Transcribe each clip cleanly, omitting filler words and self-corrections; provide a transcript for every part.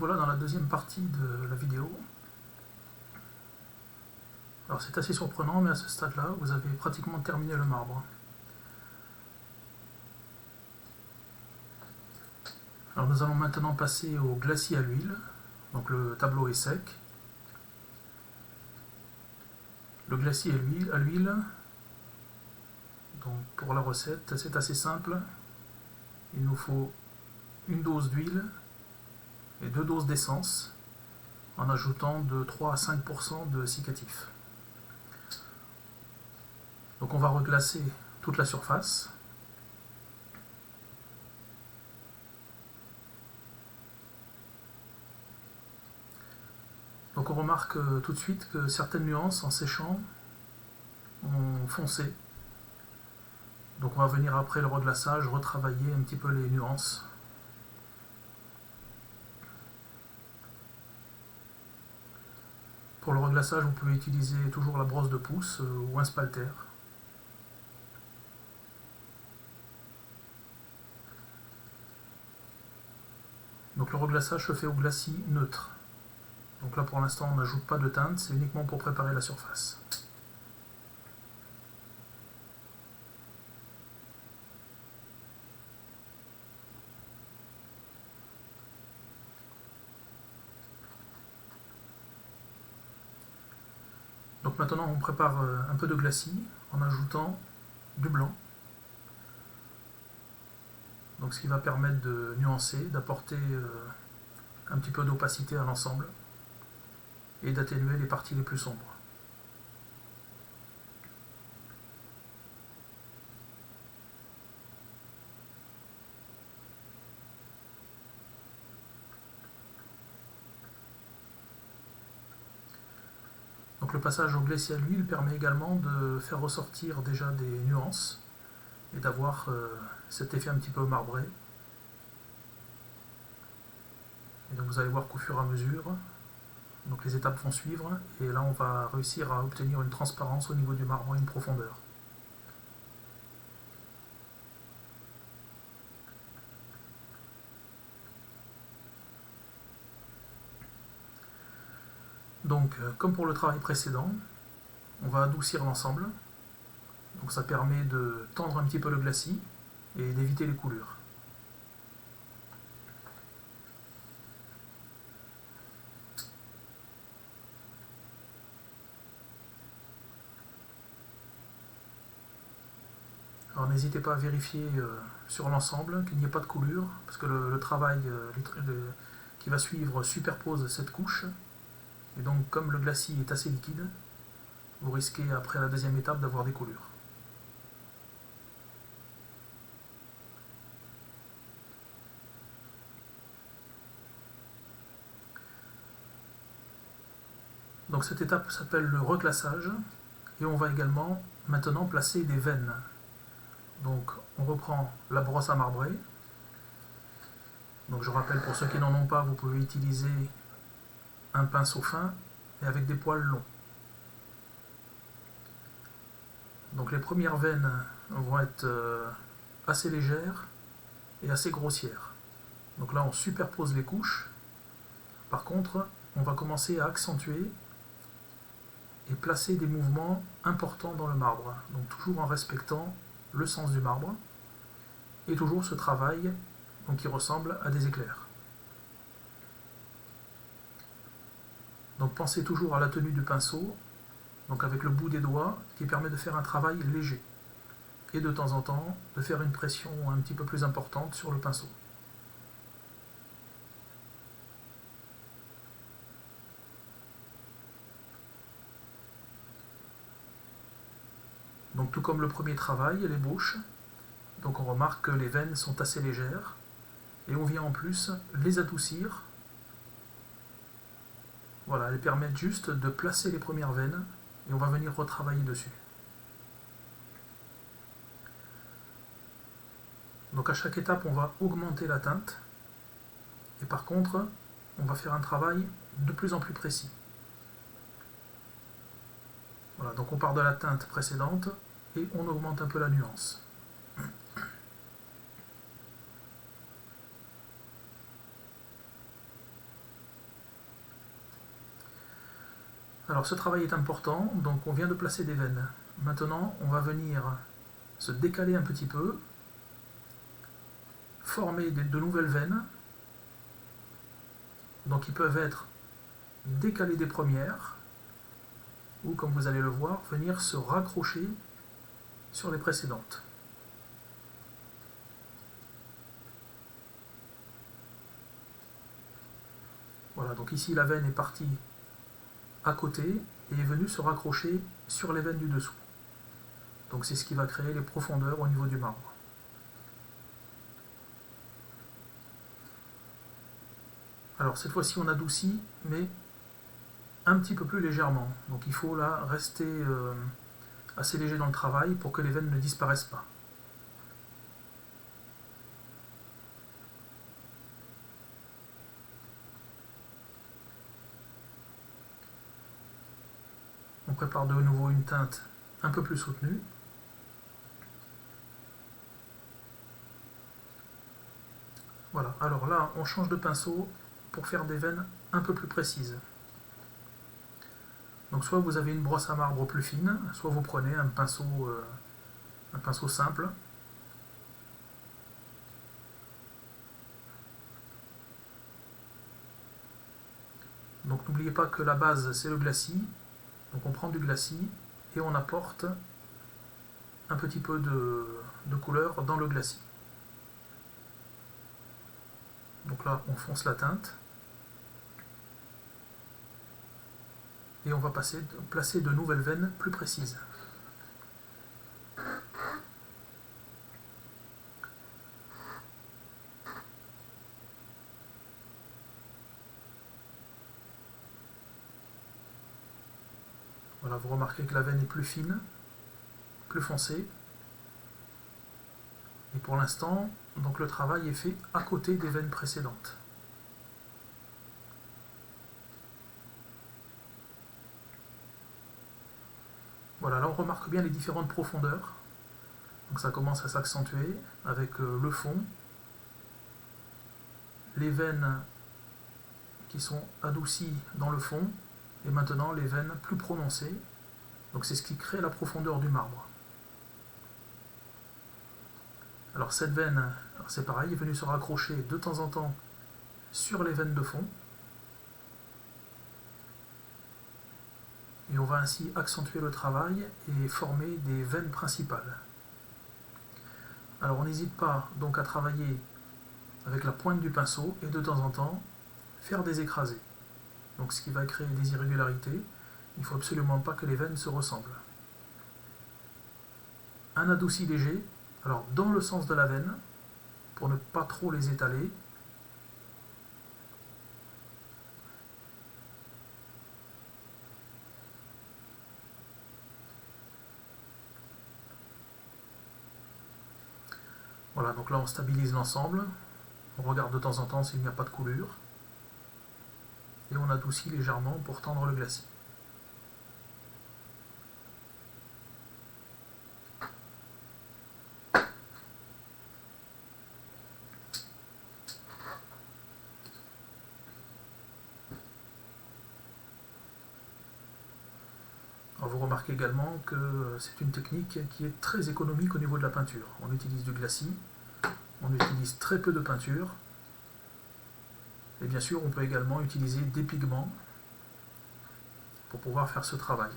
voilà dans la deuxième partie de la vidéo. Alors c'est assez surprenant, mais à ce stade-là, vous avez pratiquement terminé le marbre. Alors nous allons maintenant passer au glacis à l'huile. Donc le tableau est sec. Le glacis à l'huile, donc pour la recette, c'est assez simple. Il nous faut une dose d'huile et 2 doses d'essence, en ajoutant de 3 à 5% de cicatif. Donc on va reglacer toute la surface. Donc on remarque tout de suite que certaines nuances en séchant ont foncé. Donc on va venir après le reglaçage retravailler un petit peu les nuances. Pour le reglaçage, vous pouvez utiliser toujours la brosse de pouce ou un spalter. Donc le reglaçage se fait au glacis neutre. Donc là pour l'instant on n'ajoute pas de teinte, c'est uniquement pour préparer la surface. Donc maintenant on prépare un peu de glacis en ajoutant du blanc. Donc ce qui va permettre de nuancer, d'apporter un petit peu d'opacité à l'ensemble et d'atténuer les parties les plus sombres. Donc le passage au glacis à l'huile permet également de faire ressortir déjà des nuances et d'avoir cet effet un petit peu marbré. Et donc vous allez voir qu'au fur et à mesure, donc les étapes vont suivre et là on va réussir à obtenir une transparence au niveau du marbre et une profondeur. Donc comme pour le travail précédent, on va adoucir l'ensemble. Donc ça permet de tendre un petit peu le glacis et d'éviter les coulures. Alors n'hésitez pas à vérifier sur l'ensemble qu'il n'y ait pas de coulure, parce que le travail qui va suivre superpose cette couche. Et donc comme le glacis est assez liquide, vous risquez après la deuxième étape d'avoir des coulures. Donc cette étape s'appelle le reclassage et on va également maintenant placer des veines. Donc on reprend la brosse à marbrer. Donc je rappelle pour ceux qui n'en ont pas, vous pouvez utiliser un pinceau fin et avec des poils longs. Donc les premières veines vont être assez légères et assez grossières. Donc là on superpose les couches. Par contre, on va commencer à accentuer et placer des mouvements importants dans le marbre. Donc toujours en respectant le sens du marbre et toujours ce travail donc, qui ressemble à des éclairs. Donc pensez toujours à la tenue du pinceau, donc avec le bout des doigts qui permet de faire un travail léger et de temps en temps de faire une pression un petit peu plus importante sur le pinceau. Donc tout comme le premier travail, l'ébauche, donc on remarque que les veines sont assez légères et on vient en plus les adoucir. Voilà, elles permettent juste de placer les premières veines et on va venir retravailler dessus. Donc à chaque étape, on va augmenter la teinte et par contre, on va faire un travail de plus en plus précis. Voilà, donc on part de la teinte précédente et on augmente un peu la nuance. Alors ce travail est important, donc on vient de placer des veines. Maintenant, on va venir se décaler un petit peu, former de nouvelles veines, donc qui peuvent être décalées des premières, ou comme vous allez le voir, venir se raccrocher sur les précédentes. Voilà, donc ici la veine est partie à côté et est venue se raccrocher sur les veines du dessous. Donc c'est ce qui va créer les profondeurs au niveau du marbre. Alors cette fois-ci on adoucit, mais un petit peu plus légèrement. Donc il faut là rester assez léger dans le travail pour que les veines ne disparaissent pas. On prépare de nouveau une teinte un peu plus soutenue. Voilà, alors là on change de pinceau pour faire des veines un peu plus précises. Donc soit vous avez une brosse à marbre plus fine, soit vous prenez un pinceau simple. Donc n'oubliez pas que la base c'est le glacis, donc on prend du glacis et on apporte un petit peu de couleur dans le glacis. Donc là on fonce la teinte et on va placer de nouvelles veines plus précises. Voilà, vous remarquez que la veine est plus fine, plus foncée. Et pour l'instant, donc le travail est fait à côté des veines précédentes. Voilà, là on remarque bien les différentes profondeurs. Donc ça commence à s'accentuer avec le fond, les veines qui sont adoucies dans le fond, et maintenant les veines plus prononcées. Donc c'est ce qui crée la profondeur du marbre. Alors cette veine, c'est pareil, est venue se raccrocher de temps en temps sur les veines de fond. Et on va ainsi accentuer le travail et former des veines principales. Alors on n'hésite pas donc à travailler avec la pointe du pinceau et de temps en temps faire des écrasés. Donc ce qui va créer des irrégularités. Il ne faut absolument pas que les veines se ressemblent. Un adouci léger, alors dans le sens de la veine, pour ne pas trop les étaler. Voilà, donc là on stabilise l'ensemble, on regarde de temps en temps s'il n'y a pas de coulure, et on adoucit légèrement pour tendre le glacis. Alors vous remarquez également que c'est une technique qui est très économique au niveau de la peinture. On utilise du glacis, on utilise très peu de peinture, et bien sûr on peut également utiliser des pigments pour pouvoir faire ce travail.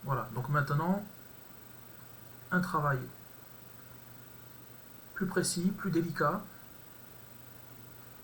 Voilà, donc maintenant un travail plus précis, plus délicat.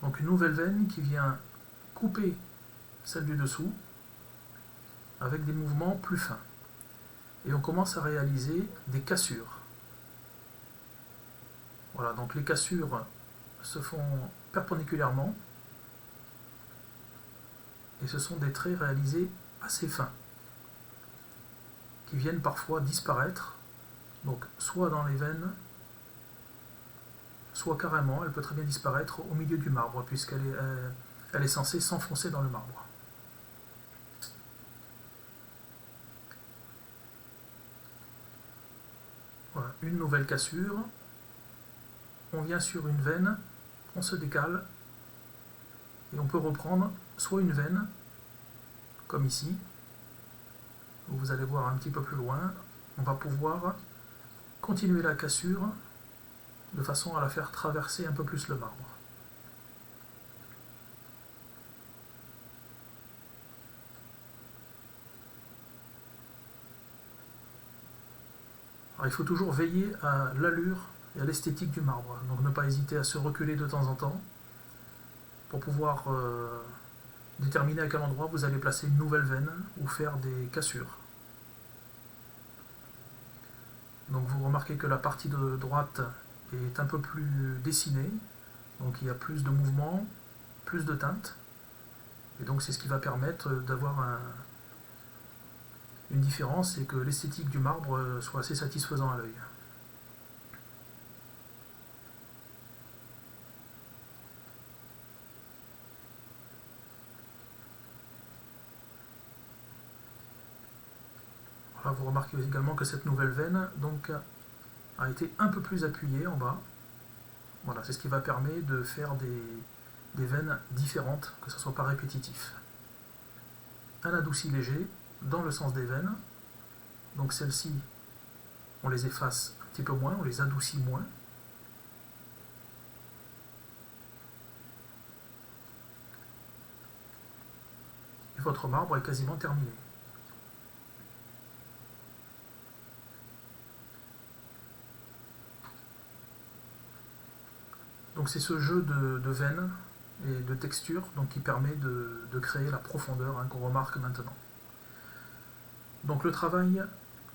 Donc une nouvelle veine qui vient couper celle du dessous avec des mouvements plus fins. Et on commence à réaliser des cassures. Voilà, donc les cassures se font perpendiculairement et ce sont des traits réalisés assez fins qui viennent parfois disparaître, donc soit dans les veines, soit carrément, elle peut très bien disparaître au milieu du marbre puisqu'elle est censée s'enfoncer dans le marbre. Voilà, une nouvelle cassure. on vient sur une veine, on se décale, et on peut reprendre soit une veine, comme ici, où vous allez voir un petit peu plus loin, on va pouvoir continuer la cassure de façon à la faire traverser un peu plus le marbre. Alors, il faut toujours veiller à l'allure et à l'esthétique du marbre, donc ne pas hésiter à se reculer de temps en temps pour pouvoir déterminer à quel endroit vous allez placer une nouvelle veine ou faire des cassures. Donc vous remarquez que la partie de droite est un peu plus dessinée, donc il y a plus de mouvement, plus de teintes, et donc c'est ce qui va permettre d'avoir une différence et que l'esthétique du marbre soit assez satisfaisant à l'œil. Voilà, vous remarquez également que cette nouvelle veine donc, a été un peu plus appuyée en bas. Voilà, c'est ce qui va permettre de faire des veines différentes, que ce ne soit pas répétitif. Un adouci léger dans le sens des veines. Donc celles-ci, on les efface un petit peu moins, on les adoucit moins. Et votre marbre est quasiment terminé. Donc c'est ce jeu de veines et de textures donc, qui permet de créer la profondeur qu'on remarque maintenant. Donc le travail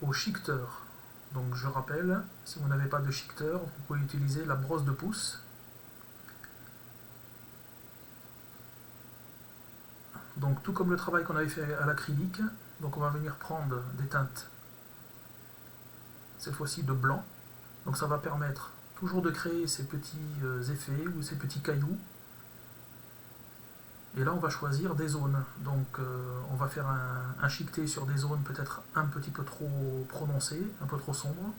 au chiqueteur. Donc je rappelle, si vous n'avez pas de chiqueteur, vous pouvez utiliser la brosse de pouce. Donc tout comme le travail qu'on avait fait à l'acrylique, donc on va venir prendre des teintes, cette fois-ci de blanc. Donc ça va permettre toujours de créer ces petits effets ou ces petits cailloux. Et là on va choisir des zones. Donc on va faire un chiqueté sur des zones peut-être un petit peu trop prononcées, un peu trop sombres.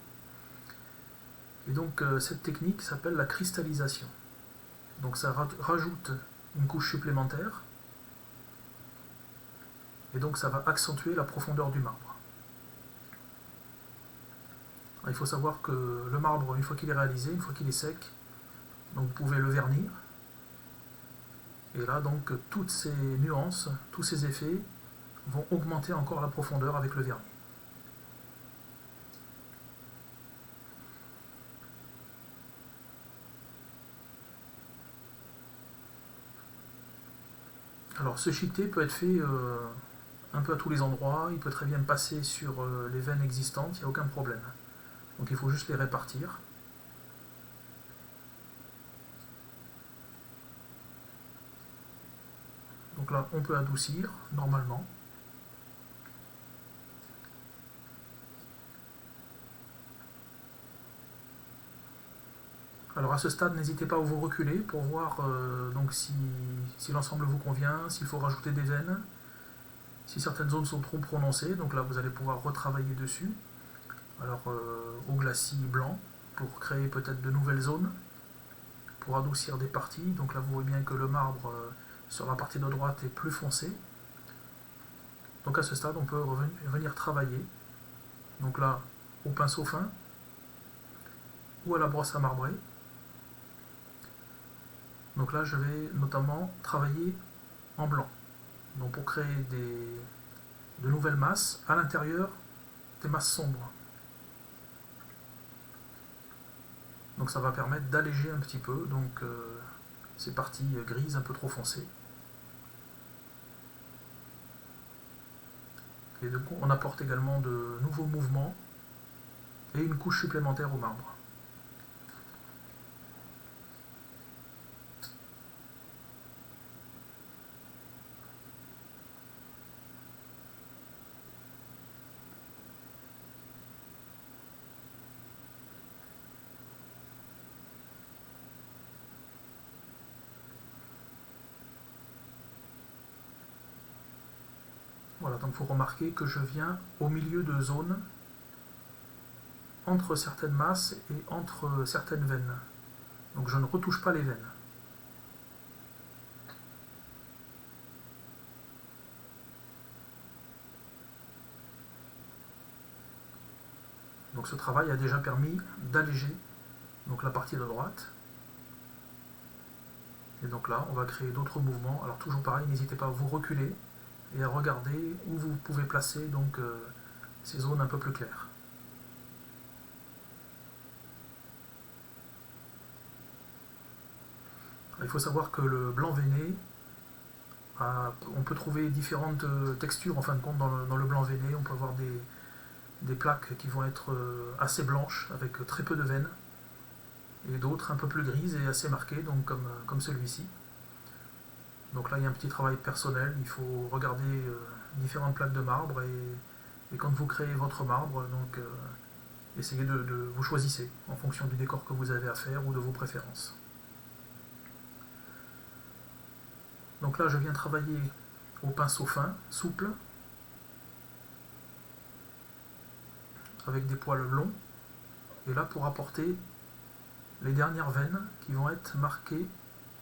Et donc cette technique s'appelle la cristallisation. Donc ça rajoute une couche supplémentaire. Et donc ça va accentuer la profondeur du marbre. Il faut savoir que le marbre, une fois qu'il est réalisé, une fois qu'il est sec, donc vous pouvez le vernir. Et là, donc, toutes ces nuances, tous ces effets vont augmenter encore la profondeur avec le vernis. Alors, ce chiqueté peut être fait un peu à tous les endroits. Il peut très bien passer sur les veines existantes, il n'y a aucun problème. Donc il faut juste les répartir. Donc là, on peut adoucir normalement. Alors à ce stade, n'hésitez pas à vous reculer pour voir donc si l'ensemble vous convient, s'il faut rajouter des veines, si certaines zones sont trop prononcées. Donc là, vous allez pouvoir retravailler dessus. Alors au glacis blanc pour créer peut-être de nouvelles zones, pour adoucir des parties. Donc là vous voyez bien que le marbre sur la partie de droite est plus foncé. Donc à ce stade on peut venir travailler. Donc là au pinceau fin ou à la brosse à marbrer. Donc là je vais notamment travailler en blanc. Donc pour créer de nouvelles masses, à l'intérieur des masses sombres. Donc ça va permettre d'alléger un petit peu donc, ces parties grises un peu trop foncées. Et du coup on apporte également de nouveaux mouvements et une couche supplémentaire au marbre. Voilà, donc il faut remarquer que je viens au milieu de zones entre certaines masses et entre certaines veines. Donc je ne retouche pas les veines. Donc ce travail a déjà permis d'alléger la partie de droite. Et donc là, on va créer d'autres mouvements. Alors toujours pareil, n'hésitez pas à vous reculer et à regarder où vous pouvez placer ces zones un peu plus claires. Il faut savoir que le blanc veiné, on peut trouver différentes textures en fin de compte dans le blanc veiné. On peut avoir des plaques qui vont être assez blanches avec très peu de veines et d'autres un peu plus grises et assez marquées, donc comme celui-ci. Donc là il y a un petit travail personnel, il faut regarder différentes plaques de marbre et quand vous créez votre marbre, essayez vous choisissez en fonction du décor que vous avez à faire ou de vos préférences. Donc là je viens travailler au pinceau fin, souple, avec des poils longs, et là pour apporter les dernières veines qui vont être marquées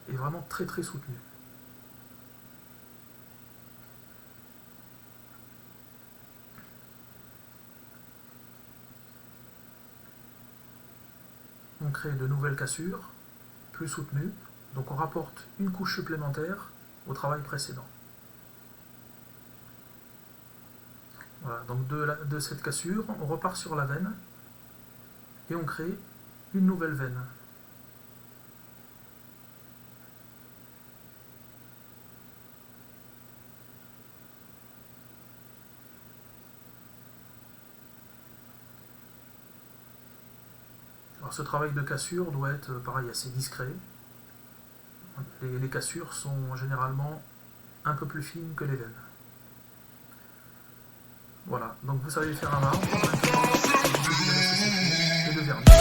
et vraiment très très soutenues. On crée de nouvelles cassures, plus soutenues, donc on rapporte une couche supplémentaire au travail précédent. Voilà, donc de cette cassure, on repart sur la veine et on crée une nouvelle veine. Alors ce travail de cassure doit être pareil assez discret. Les cassures sont généralement un peu plus fines que les veines. Voilà, donc vous savez faire un marbre, maintenant il vous de vernis.